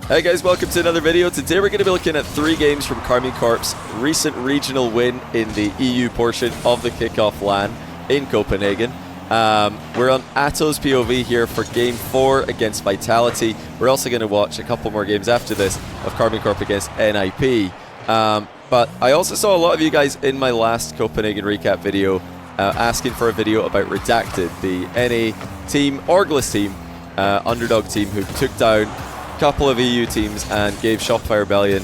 Hey guys, welcome to another video. Today we're going to be looking at 3 games from Karmine Corp's recent regional win in the EU portion of the kickoff LAN in Copenhagen. We're on Atto's POV here for Game 4 against Vitality. We're also going to watch a couple more games after this of Karmine Corp against NIP. But I also saw a lot of you guys in my last Copenhagen recap video asking for a video about Redacted, the NA team, Orgless team, underdog team who took down couple of EU teams and gave Shopify Rebellion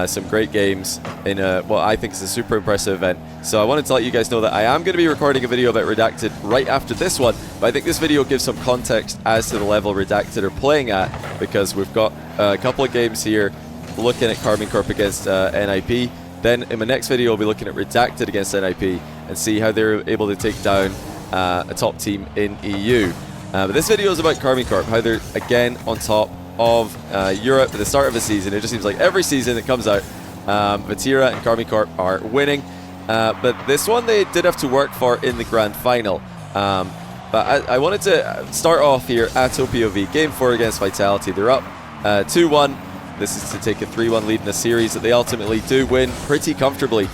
some great games in what I think is a super impressive event. So I wanted to let you guys know that I am going to be recording a video about Redacted right after this one, but I think this video gives some context as to the level Redacted are playing at, because we've got a couple of games here looking at Karmine Corp against NIP. Then in my next video, I'll be looking at Redacted against NIP and see how they're able to take down a top team in EU. But this video is about Karmine Corp, how they're again on top of Europe at the start of the season. It just seems like every season it comes out, Vatira and Karmine Corp are winning. But this one they did have to work for in the grand final. But I wanted to start off here at POV, Game 4 against Vitality. They're up 2-1. This is to take a 3-1 lead in the series that they ultimately do win pretty comfortably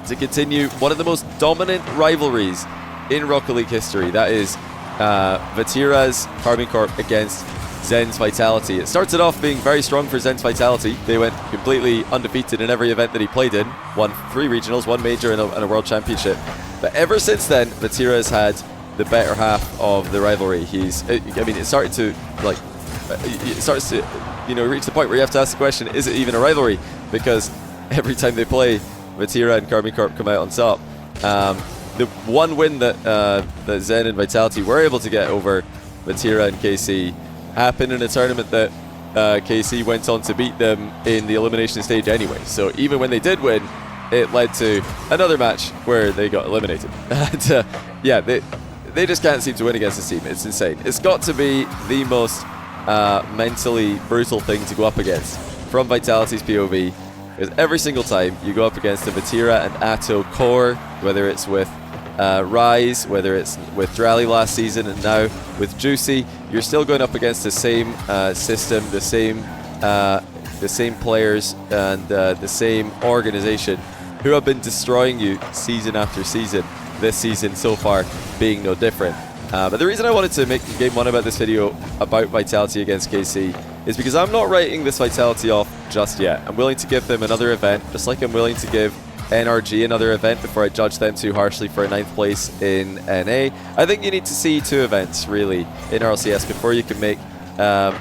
to continue one of the most dominant rivalries in Rocket League history. That is Vatira's Karmine Corp against Zen's Vitality. It started off being very strong for Zen's Vitality. They went completely undefeated in every event that he played in. Won 3 regionals, 1 major, and a world championship. But ever since then, Vatira has had the better half of the rivalry. It started to, like, it starts to, reach the point where you have to ask the question, is it even a rivalry? Because every time they play, Vatira and Karmine Corp come out on top. The one win that Zen and Vitality were able to get over Vatira and KC happened in a tournament that KC went on to beat them in the elimination stage anyway. So even when they did win, it led to another match where they got eliminated. And yeah, they just can't seem to win against this team. It's insane. It's got to be the most mentally brutal thing to go up against from Vitality's POV, because every single time you go up against the Vatira and Atto core, whether it's with Rise, whether it's with Drally last season and now with Juicy, you're still going up against the same system, the same players and the same organization who have been destroying you season after season, this season so far being no different. But the reason I wanted to make Game 1 about this video about Vitality against KC is because I'm not writing this Vitality off just yet. I'm willing to give them another event, just like I'm willing to give NRG another event before I judge them too harshly for a 9th place in NA. I think you need to see 2 events really in RLCS before you can make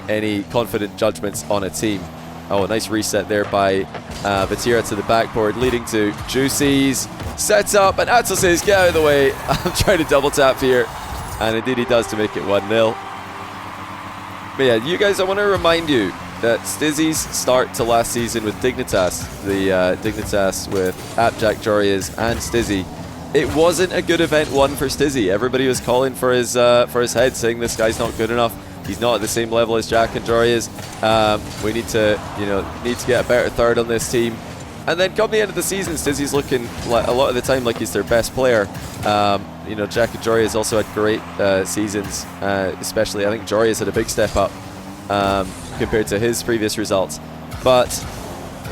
any confident judgments on a team. Oh, a nice reset there by Vatira to the backboard, leading to Juicy's set up, and Atto says, get out of the way, I'm trying to double tap here, and indeed he does to make it 1-0. But yeah, you guys, I want to remind you that Stizzy's start to last season with Dignitas, the Dignitas with Appjack, Jorias, and Stizzy, it wasn't a good event 1 for Stizzy. Everybody was calling for his head, saying this guy's not good enough. He's not at the same level as Jack and Jorias. We need to get a better third on this team. And then come the end of the season, Stizzy's looking like, a lot of the time, like he's their best player. Jack and Jorias also had great seasons, especially I think Jorias had a big step up compared to his previous results. But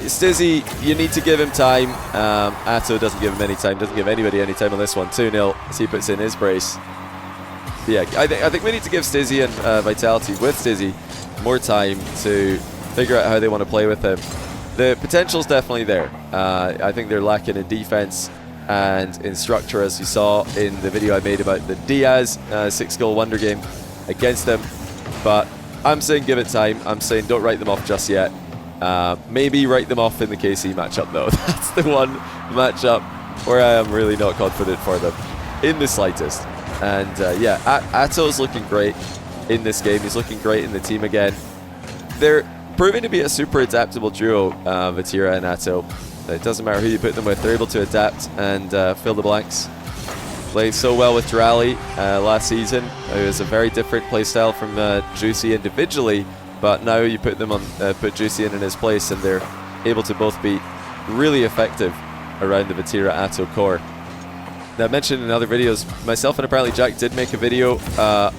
Stizzy, you need to give him time. Atto doesn't give him any time, doesn't give anybody any time on this one. 2-0 as he puts in his brace. But yeah, I think we need to give Stizzy and Vitality with Stizzy more time to figure out how they want to play with him. The potential's definitely there. I think they're lacking in defense and in structure, as you saw in the video I made about the Diaz 6-goal wonder game against them. But I'm saying give it time. I'm saying don't write them off just yet. Maybe write them off in the KC matchup though. That's the one matchup where I am really not confident for them in the slightest. And yeah, Atto's looking great in this game. He's looking great in the team again. They're proving to be a super adaptable duo, Vatira and Atto. It doesn't matter who you put them with, they're able to adapt and fill the blanks. Played so well with Drally last season. It was a very different playstyle from Juicy individually, but now you put them on, put Juicy in his place, and they're able to both be really effective around the Vatira Atto core. Now, I mentioned in other videos, myself and apparently Jack did make a video.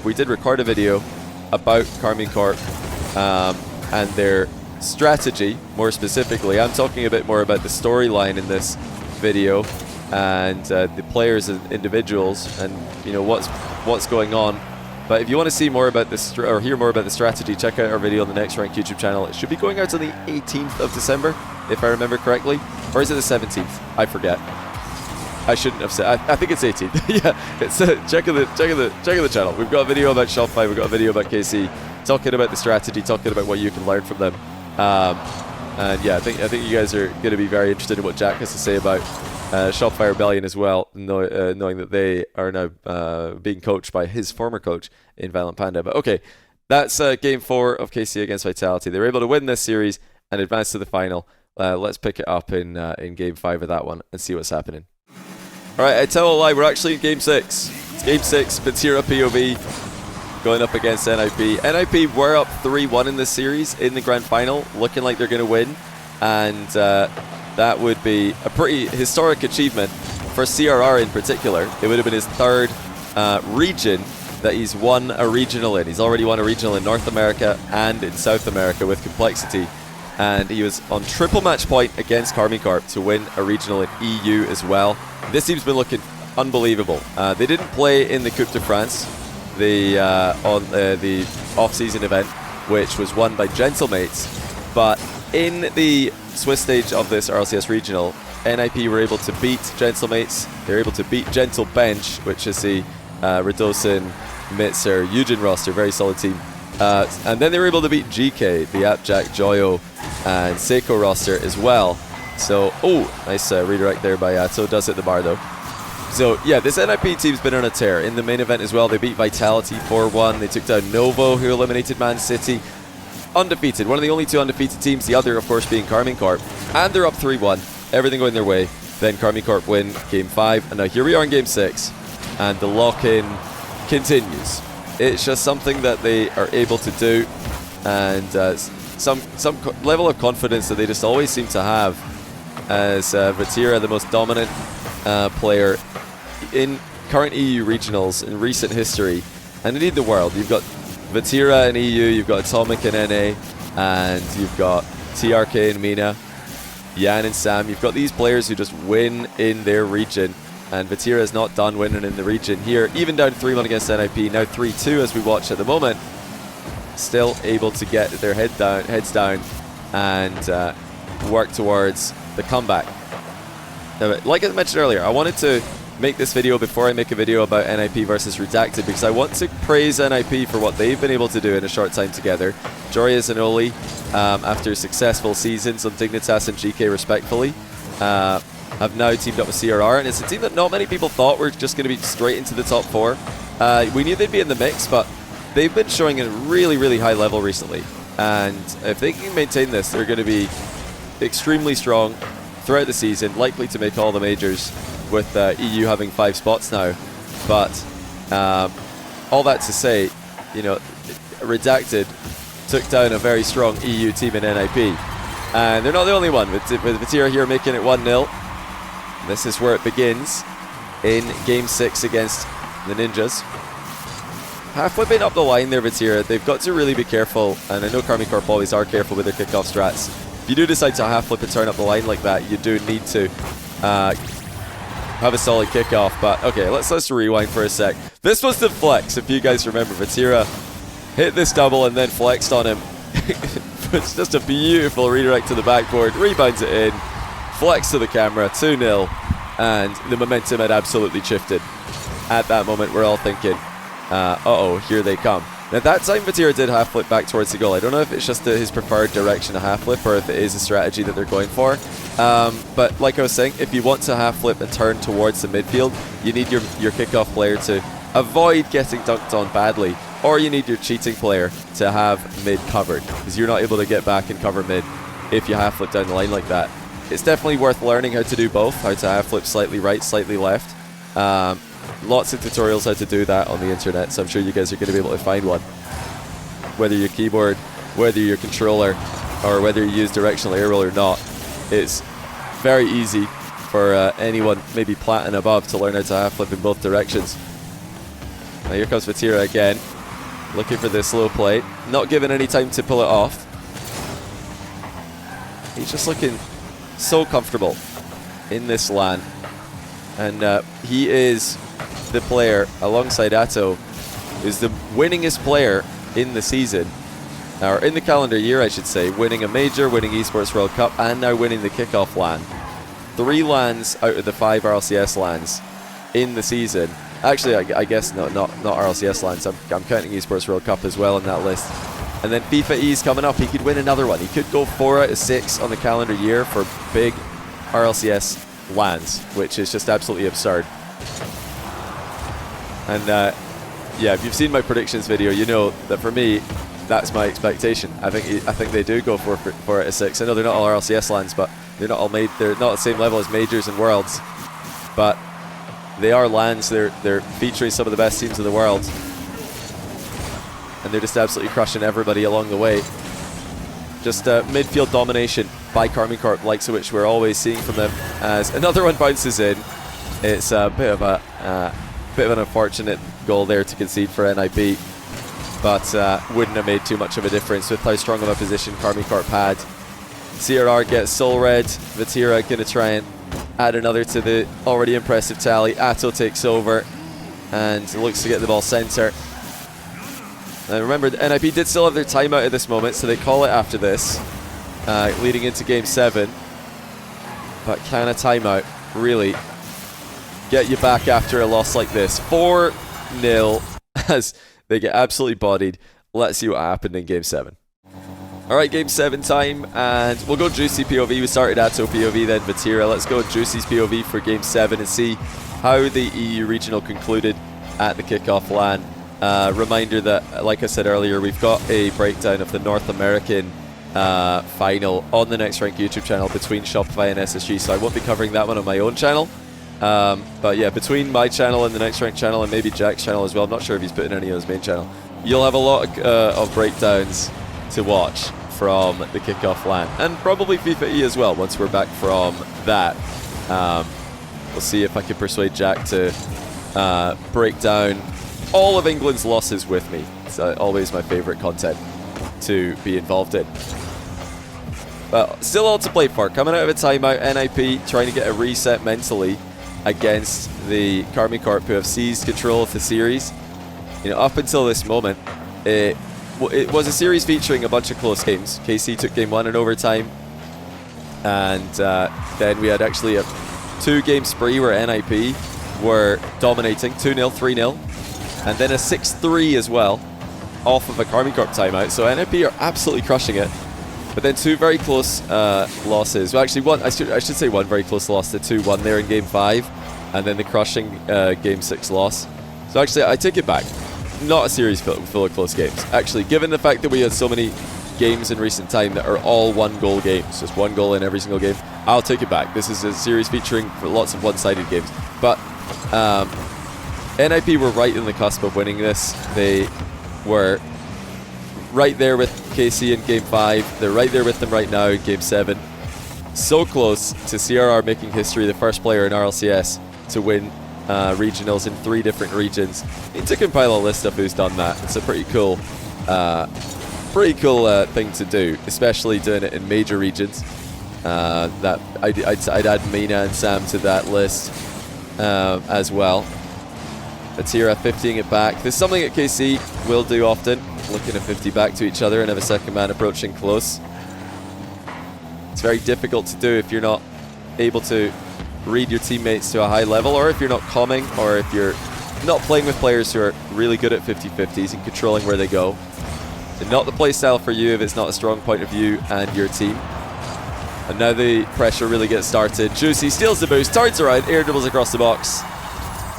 We did record a video about Karmine Corp and their strategy, more specifically. I'm talking a bit more about the storyline in this video and the players and individuals, and you know what's going on. But if you want to see more about this or hear more about the strategy, check out our video on the Next Rank YouTube channel. It should be going out on the 18th of December, if I remember correctly, or is it the 17th? I forget. I shouldn't have said. I think it's 18th. Yeah, it's check out the channel. We've got a video about Shopify. We've got a video about KC, talking about the strategy, talking about what you can learn from them. And yeah, I think you guys are going to be very interested in what Jack has to say about Shopify Rebellion as well, knowing that they are now being coached by his former coach in Violent Panda. But okay, that's Game 4 of KC against Vitality. They were able to win this series and advance to the final. Let's pick it up in Game 5 of that one and see what's happening. Alright, I tell a lie, we're actually in Game 6. It's Game 6, Vatira POV going up against NIP. NIP were up 3-1 in this series in the Grand Final, looking like they're going to win. And that would be a pretty historic achievement for CRR in particular. It would have been his third region that he's won a regional in. He's already won a regional in North America and in South America with Complexity. And he was on triple match point against Corp to win a regional in EU as well. This team's been looking unbelievable. They didn't play in the Coupe de France on the off-season event, which was won by Gentlemates. But in the Swiss stage of this RLCS regional, NIP were able to beat Gentlemates. They were able to beat Gentle Bench, which is the Radosin, Mitzer, Eugen roster, very solid team. And then they were able to beat GK, the Appjack, Joyo, and Seiko roster as well. So, nice redirect there by Atto. Does hit the bar though. So yeah, this NIP team's been on a tear. In the main event as well, they beat Vitality 4-1. They took down Novo, who eliminated Man City. Undefeated, one of the only two undefeated teams, the other of course being Corp. And they're up 3-1, everything going their way. Then Corp win Game 5, and now here we are in Game 6, and the lock-in continues. It's just something that they are able to do, and some level of confidence that they just always seem to have, as Vatira, the most dominant player in current EU regionals in recent history, and indeed the world. You've got Vatira in EU, you've got Atomic in NA, and you've got TRK and Mina, Yan and Sam. You've got these players who just win in their region, and Vatira is not done winning in the region here, even down 3-1 against NIP, now 3-2 as we watch at the moment. Still able to get their heads down and work towards the comeback. Now, like I mentioned earlier, I wanted to make this video before I make a video about NIP versus Redacted, because I want to praise NIP for what they've been able to do in a short time together. Jorias and Oli, after successful seasons on Dignitas and GK respectfully, have now teamed up with CRR, and it's a team that not many people thought were just going to be straight into the top 4. We knew they'd be in the mix, but they've been showing a really, really high level recently, and if they can maintain this, they're going to be extremely strong throughout the season, likely to make all the majors, with EU having 5 spots now. But all that to say, you know, Redacted took down a very strong EU team in NIP, and they're not the only one, with Vatira here making it 1-0. This is where it begins in Game 6 against the Ninjas. Half whipping up the line there, Vatira. They've got to really be careful, and I know Corp always are careful with their kickoff strats. If you do decide to half flip and turn up the line like that, you do need to have a solid kickoff. But okay, let's rewind for a sec. This was the flex, if you guys remember. Vatira hit this double and then flexed on him. It's just a beautiful redirect to the backboard, rebounds it in, flex to the camera, 2-0, and the momentum had absolutely shifted. At that moment, we're all thinking, uh-oh, here they come. Now that time Vatira did half flip back towards the goal. I don't know if it's just his preferred direction to half flip, or if it is a strategy that they're going for. But like I was saying, if you want to half flip and turn towards the midfield, you need your kickoff player to avoid getting dunked on badly, or you need your cheating player to have mid covered, because you're not able to get back and cover mid if you half flip down the line like that. It's definitely worth learning how to do both, how to half flip slightly right, slightly left. Lots of tutorials how to do that on the internet, so I'm sure you guys are going to be able to find one. Whether your keyboard, whether your controller, or whether you use directional air roll or not, it's very easy for anyone, maybe plat and above, to learn how to half flip in both directions. Now here comes Vatira again, looking for this slow play, not given any time to pull it off. he's just looking so comfortable in this LAN. And he is the player, alongside Atto, is the winningest player in the season, or in the calendar year I should say, winning a major, winning Esports World Cup, and now winning the kickoff LAN. 3 LANs out of the 5 RLCS LANs in the season. Actually, I guess not RLCS LANs, I'm counting Esports World Cup as well in that list. And then FIFA E's coming up, he could win another one. He could go 4 out of 6 on the calendar year for big RLCS LANs, which is just absolutely absurd. And yeah, if you've seen my predictions video, you know that for me, that's my expectation. I think they do go 4 out of 6. I know they're not all RLCS LANs, but they're not all they're not at the same level as majors and worlds, but they are LANs. They're featuring some of the best teams in the world, and they're just absolutely crushing everybody along the way. Just midfield domination by Karmine Corp, likes of which we're always seeing from them. As another one bounces in, it's a bit of an unfortunate goal there to concede for NIP, but wouldn't have made too much of a difference with how strong of a position Karmine Corp had. CRR gets soul red. Vatira gonna try and add another to the already impressive tally. Atto takes over and looks to get the ball center. And remember, the NIP did still have their timeout at this moment, so they call it after this, leading into Game 7. But can a timeout really get you back after a loss like this? 4-0 as they get absolutely bodied. Let's see what happened in Game 7. Alright, Game 7 time, and we'll go Juicy POV. We started Atto POV, then Vatira. Let's go Juicy's POV for Game 7 and see how the EU Regional concluded at the kickoff LAN. Reminder that, like I said earlier, we've got a breakdown of the North American final on the Next Rank YouTube channel between Shopify and SSG, so I won't be covering that one on my own channel. But yeah, between my channel and the Next Rank channel, and maybe Jack's channel as well, I'm not sure if he's putting any on his main channel, you'll have a lot of breakdowns to watch from the kickoff LAN, and probably FIFA E as well once we're back from that. We'll see if I can persuade Jack to break down all of England's losses with me. It's always my favourite content to be involved in. But still all to play for. Coming out of a timeout, NIP trying to get a reset mentally against the Karmine Corp, who have seized control of the series. You know, up until this moment, it was a series featuring a bunch of close games. KC took Game 1 in overtime, and then we had actually a 2-game spree where NIP were dominating, 2-0, 3-0, and then a 6-3 as well, off of a Karmine Corp timeout. So NIP are absolutely crushing it. But then 2 very close losses. Well, actually, I should say one very close loss to 2-1 there in Game 5, and then the crushing Game 6 loss. So actually, I take it back. Not a series full of close games. Actually, given the fact that we had so many games in recent time that are all 1-goal games, just 1 goal in every single game, I'll take it back. This is a series featuring lots of one-sided games. But NIP were right in the cusp of winning this. They were right there with KC in Game 5. They're right there with them right now in Game 7. So close to CRR making history, the first player in RLCS to win regionals in 3 different regions. Need to compile a list of who's done that. It's a pretty cool thing to do, especially doing it in major regions. That I'd add Mina and Sam to that list as well. Vatira 50ing it back. This is something that KC will do often, looking to 50 back to each other and have a second man approaching close. It's very difficult to do if you're not able to read your teammates to a high level, or if you're not coming, or if you're not playing with players who are really good at 50-50s and controlling where they go. So not the play style for you if it's not a strong point of view and your team. And now the pressure really gets started. Juicy steals the boost, turns around, air dribbles across the box,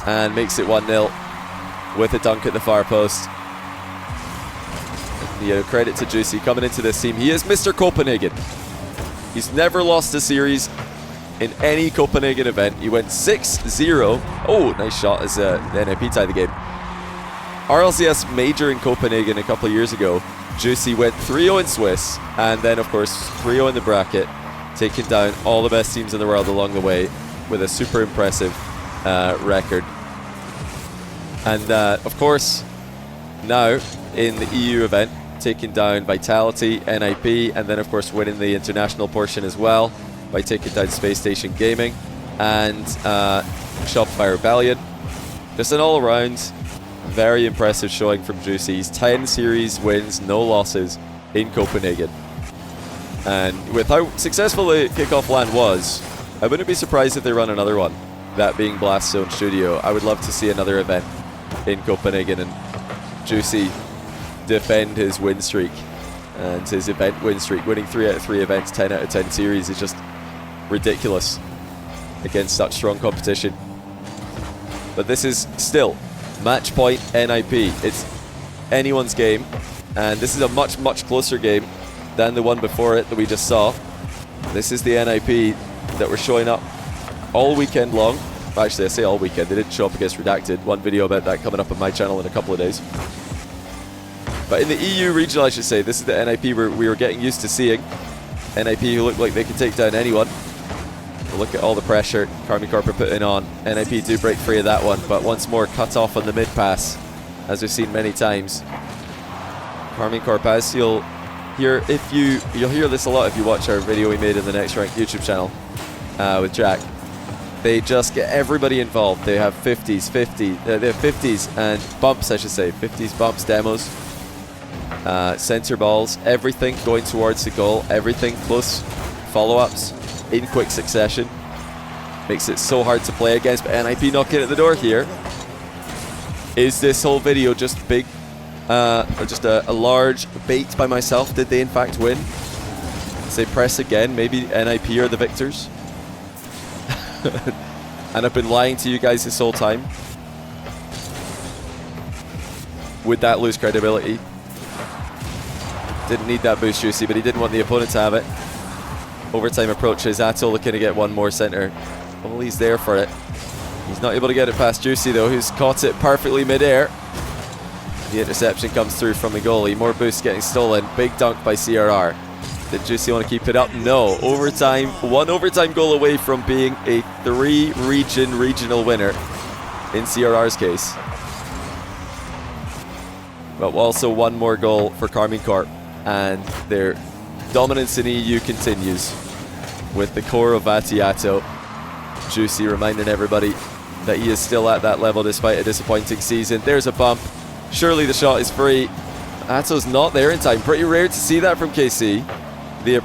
and makes it 1-0 with a dunk at the far post. And, you know, credit to Juicy coming into this team. He is Mr. Copenhagen. He's never lost a series in any Copenhagen event. He went 6-0. Oh, nice shot as the NIP tied the game. RLCS major in Copenhagen a couple of years ago. Juicy went 3-0 in Swiss, and then of course 3-0 in the bracket, taking down all the best teams in the world along the way with a super impressive record. And of course, now in the EU event, taking down Vitality, NIP, and then of course winning the international portion as well by taking down Space Station Gaming and Shopify Rebellion. Just an all-around very impressive showing from Juicy. He's 10 series wins, no losses in Copenhagen. And with how successful the kickoff LAN was, I wouldn't be surprised if they run another one, that being Blast Zone Studio. I would love to see another event in Copenhagen and Juicy defend his win streak and his event win streak. Winning 3 out of 3 events, 10 out of 10 series is just ridiculous against such strong competition. But this is still match point NIP. It's anyone's game, and this is a much, much closer game than the one before it that we just saw. This is the NIP that were showing up all weekend long. Actually, I say all weekend. They didn't show up against Redacted. One video about that coming up on my channel in a couple of days. But in the EU regional, I should say, this is the NIP we were getting used to seeing. NIP who look like they can take down anyone. Look at all the pressure Karmine Corp are putting on. NIP do break free of that one, but once more cut off on the mid pass, as we've seen many times. Karmine Corp, as you'll hear this a lot if you watch our video we made in the Next Rank YouTube channel with Jack. They just get everybody involved. They have 50s and bumps, I should say. 50s, bumps, demos, center balls, everything going towards the goal, everything close follow-ups in quick succession. Makes it so hard to play against, but NIP knocking at the door here. Is this whole video just big, or just a large bait by myself? Did they in fact win? Say press again, maybe NIP are the victors. And I've been lying to you guys this whole time. Would that lose credibility? Didn't need that boost, Juicy, but he didn't want the opponent to have it. Overtime approaches. Atto looking to get one more center. Well, he's there for it. He's not able to get it past Juicy though, who's caught it perfectly mid-air. The interception comes through from the goalie. More boosts getting stolen. Big dunk by CRR. Did Juicy want to keep it up? No. Overtime. One overtime goal away from being a 3-region regional winner in CRR's case. But also one more goal for Karmine Corp, and their dominance in EU continues with the core of Vatira. Juicy reminding everybody that he is still at that level despite a disappointing season. There's a bump. Surely the shot is free. Atto's not there in time. Pretty rare to see that from KC. The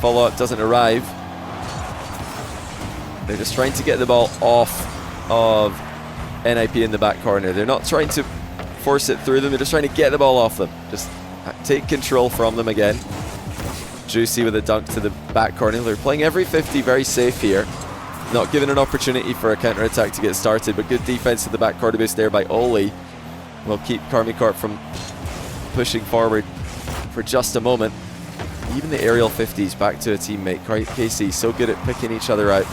follow-up doesn't arrive. They're just trying to get the ball off of NIP in the back corner. They're not trying to force it through them. They're just trying to get the ball off them. Just take control from them again. Juicy with a dunk to the back corner. They're playing every 50 very safe here. Not given an opportunity for a counter-attack to get started, but good defense to the back corner base there by Oli. Will keep Karmine Corp from pushing forward for just a moment. Even the aerial 50s back to a teammate. KC so good at picking each other out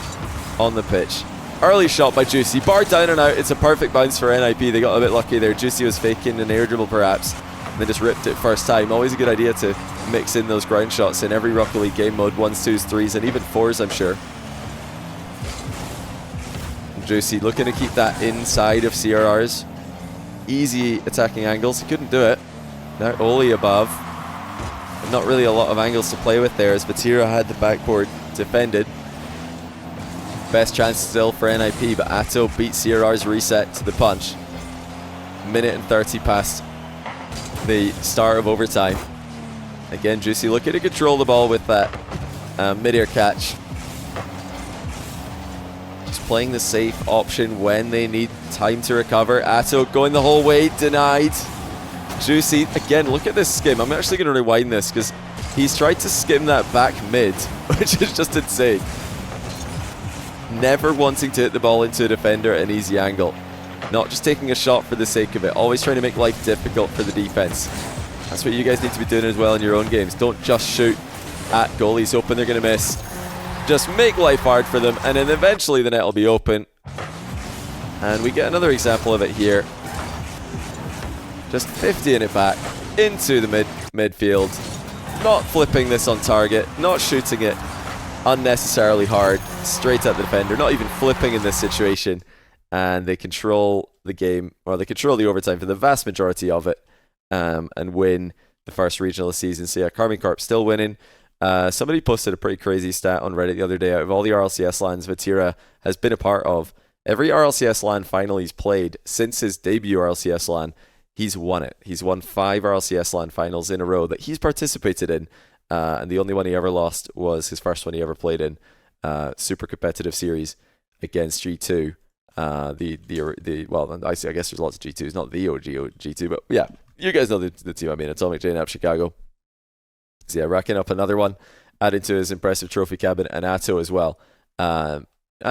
on the pitch. Early shot by Juicy. Bar down and out. It's a perfect bounce for NIP. They got a bit lucky there. Juicy was faking an air dribble perhaps. And they just ripped it first time. Always a good idea to mix in those ground shots in every Rocket League game mode. 1s, 2s, 3s, and even 4s, I'm sure. Juicy looking to keep that inside of CRR's. Easy attacking angles. He couldn't do it. Now Oli above. Not really a lot of angles to play with there as Vatira had the backboard defended. Best chance still for NIP, but Atto beat CRR's reset to the punch. Minute and 30 past the start of overtime. Again, Juicy looking to control the ball with that mid-air catch. Just playing the safe option when they need time to recover. Atto going the whole way, denied. Juicy, again, look at this skim. I'm actually going to rewind this because he's tried to skim that back mid, which is just insane. Never wanting to hit the ball into a defender at an easy angle. Not just taking a shot for the sake of it. Always trying to make life difficult for the defense. That's what you guys need to be doing as well in your own games. Don't just shoot at goalies hoping they're going to miss. Just make life hard for them, and then eventually the net will be open. And we get another example of it here. Just 50ing it back into the midfield. Not flipping this on target. Not shooting it unnecessarily hard. Straight at the defender. Not even flipping in this situation. And they control the game, or they control the overtime for the vast majority of it. And win the first regional of the season. So yeah, Karmine Corp still winning. Somebody posted a pretty crazy stat on Reddit the other day. Out of all the RLCS LANs Vatira has been a part of, every RLCS LAN final he's played since his debut RLCS LAN, he's won it. He's won 5 RLCS LAN finals in a row that he's participated in. And the only one he ever lost was his first one he ever played in. Super competitive series against G2. Well, I guess there's lots of G2s, not the OG G2, but yeah, you guys know the team I mean, Atomic J up Chicago. So yeah, racking up another one, adding to his impressive trophy cabinet, and Atto as well. And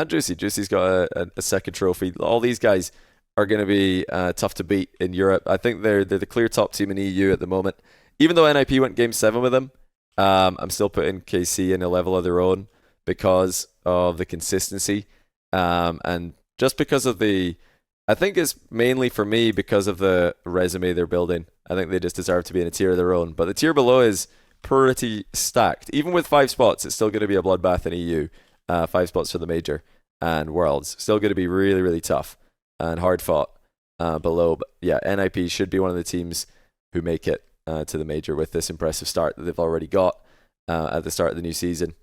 Juicy. Juicy's got a second trophy. All these guys are going to be tough to beat in Europe. I think they're the clear top team in EU at the moment. Even though NIP went Game 7 with them, I'm still putting KC in a level of their own because of the consistency. And just because of I think it's mainly for me because of the resume they're building. I think they just deserve to be in a tier of their own. But the tier below is pretty stacked. Even with 5 spots, it's still going to be a bloodbath in EU. 5 spots for the Major and Worlds. Still going to be really, really tough and hard fought below. But yeah, NIP should be one of the teams who make it to the Major with this impressive start that they've already got at the start of the new season.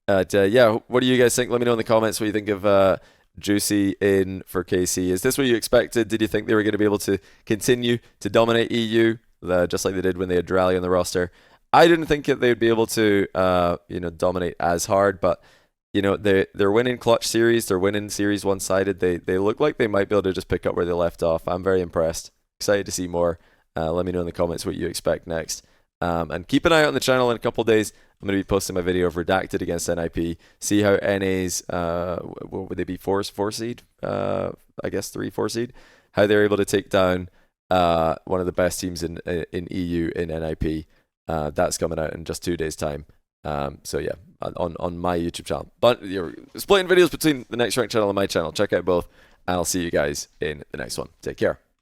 Yeah, what do you guys think? Let me know in the comments what you think of Juicy in for KC. Is this what you expected? Did you think they were going to be able to continue to dominate EU just like they did when they had Drally on the roster? I didn't think that they would be able to dominate as hard, but they're winning clutch series, they're winning series one-sided. They look like they might be able to just pick up where they left off. I'm very impressed. Excited to see more. Let me know in the comments what you expect next. And keep an eye out on the channel in a couple of days. I'm going to be posting my video of Redacted against NIP. See how NA's, what would they be, 4 seed? I guess 3-4 seed. How they're able to take down one of the best teams in EU in NIP. That's coming out in just 2 days' time. So yeah, on my YouTube channel. But you're splitting videos between the Next Rank channel and my channel. Check out both, and I'll see you guys in the next one. Take care.